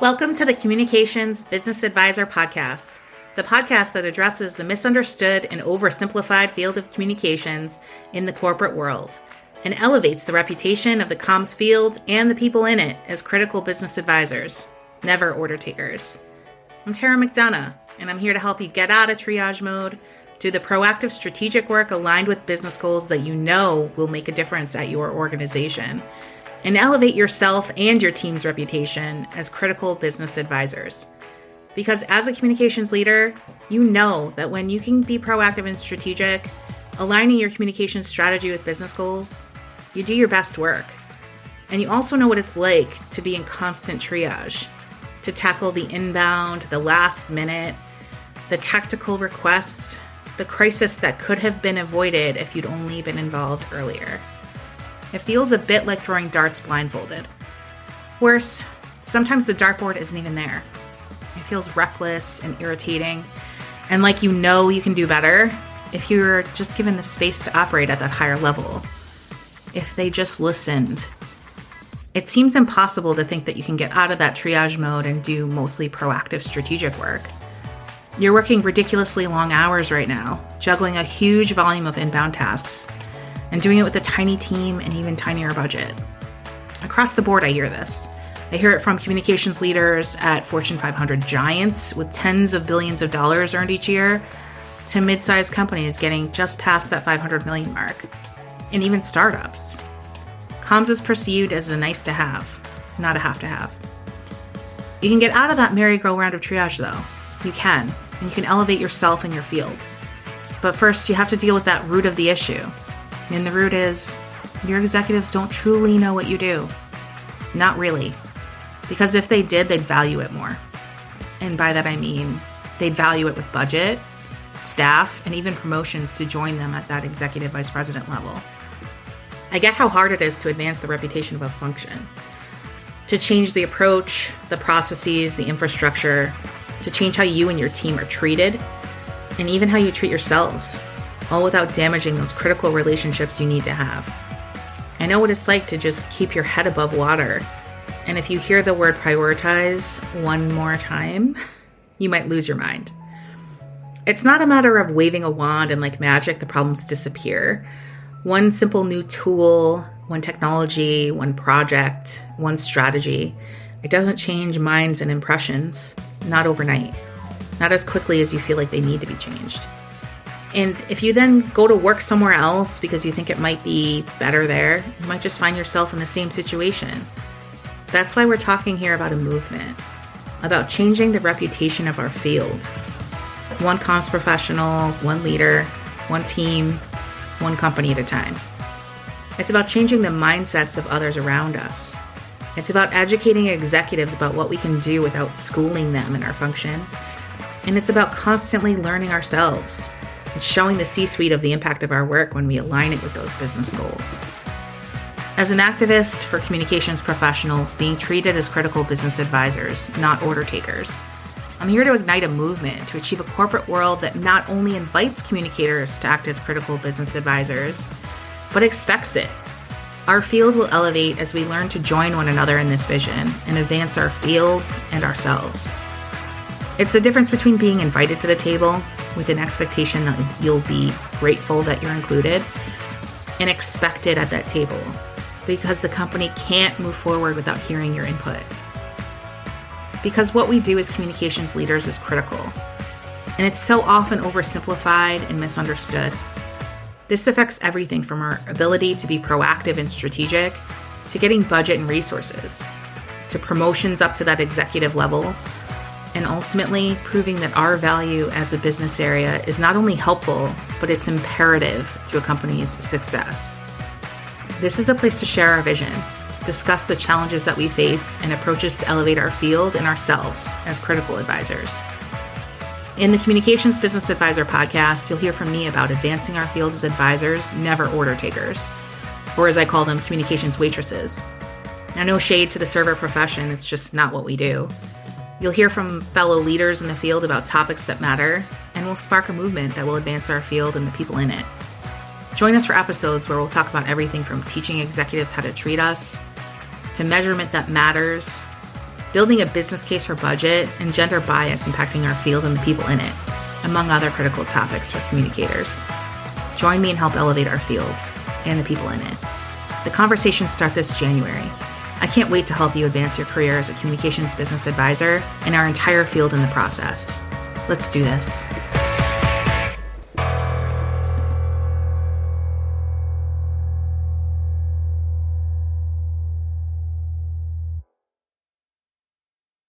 Welcome to the Communications Business Advisor Podcast, the podcast that addresses the misunderstood and oversimplified field of communications in the corporate world and elevates the reputation of the comms field and the people in it as critical business advisors, never order takers. I'm Tara McDonough, and I'm here to help you get out of triage mode, do the proactive strategic work aligned with business goals that you know will make a difference at your organization, and elevate yourself and your team's reputation as critical business advisors. Because as a communications leader, you know that when you can be proactive and strategic, aligning your communications strategy with business goals, you do your best work. And you also know what it's like to be in constant triage, to tackle the inbound, the last minute, the tactical requests, the crisis that could have been avoided if you'd only been involved earlier. It feels a bit like throwing darts blindfolded. Worse, sometimes the dartboard isn't even there. It feels reckless and irritating, and like you know you can do better if you're just given the space to operate at that higher level. If they just listened. It seems impossible to think that you can get out of that triage mode and do mostly proactive strategic work. You're working ridiculously long hours right now, juggling a huge volume of inbound tasks, and doing it with a tiny team and even tinier budget. Across the board, I hear this. I hear it from communications leaders at Fortune 500 giants with tens of billions of dollars earned each year to mid-sized companies getting just past that 500 million mark, and even startups. Comms is perceived as a nice to have, not a have to have. You can get out of that merry-go-round of triage though. You can, and you can elevate yourself and your field. But first, you have to deal with that root of the issue. And the root is, your executives don't truly know what you do. Not really. Because if they did, they'd value it more. And by that I mean, they'd value it with budget, staff, and even promotions to join them at that executive vice president level. I get how hard it is to advance the reputation of a function, to change the approach, the processes, the infrastructure, to change how you and your team are treated, and even how you treat yourselves, all without damaging those critical relationships you need to have. I know what it's like to just keep your head above water, and if you hear the word prioritize one more time, you might lose your mind. It's not a matter of waving a wand and like magic, the problems disappear. One simple new tool, one technology, one project, one strategy, it doesn't change minds and impressions, not overnight, not as quickly as you feel like they need to be changed. And if you then go to work somewhere else because you think it might be better there, you might just find yourself in the same situation. That's why we're talking here about a movement, about changing the reputation of our field. One comms professional, one leader, one team, one company at a time. It's about changing the mindsets of others around us. It's about educating executives about what we can do without schooling them in our function. And it's about constantly learning ourselves. It's showing the C-suite of the impact of our work when we align it with those business goals. As an activist for communications professionals being treated as critical business advisors, not order takers, I'm here to ignite a movement to achieve a corporate world that not only invites communicators to act as critical business advisors, but expects it. Our field will elevate as we learn to join one another in this vision and advance our field and ourselves. It's the difference between being invited to the table with an expectation that you'll be grateful that you're included and expected at that table because the company can't move forward without hearing your input. Because what we do as communications leaders is critical, and it's so often oversimplified and misunderstood. This affects everything from our ability to be proactive and strategic, to getting budget and resources, to promotions up to that executive level, and ultimately proving that our value as a business area is not only helpful, but it's imperative to a company's success. This is a place to share our vision, discuss the challenges that we face, and approaches to elevate our field and ourselves as critical advisors. In the Communications Business Advisor podcast, you'll hear from me about advancing our field as advisors, never order takers, or as I call them, communications waitresses. Now, no shade to the server profession, it's just not what we do. You'll hear from fellow leaders in the field about topics that matter, and we'll spark a movement that will advance our field and the people in it. Join us for episodes where we'll talk about everything from teaching executives how to treat us, to measurement that matters, building a business case for budget, and gender bias impacting our field and the people in it, among other critical topics for communicators. Join me and help elevate our field and the people in it. The conversations start this January. I can't wait to help you advance your career as a communications business advisor and our entire field in the process. Let's do this.